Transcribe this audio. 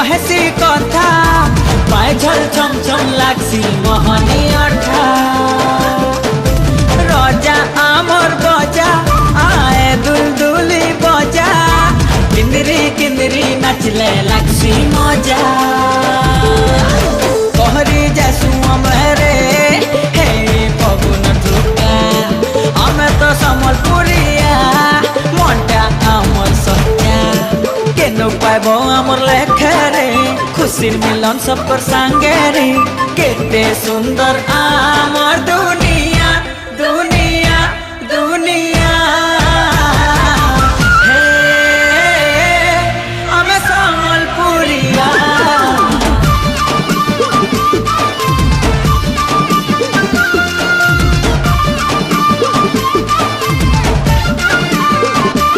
कहेसी कथा पाए झल छम छम लागसी मोहनी अठा रजा आमर बजा आए दुलदुली बजा किंदरी किंदरी नाचले लागसी मजा कहरी जासु अमरे हे पवन टुका हमें तो समलपुरिया मनटा आमर सत्या केनो पाइबो आमर लेखरे खुशी मिलन सब पर संगे रे केते सुंदर आमर दुनिया।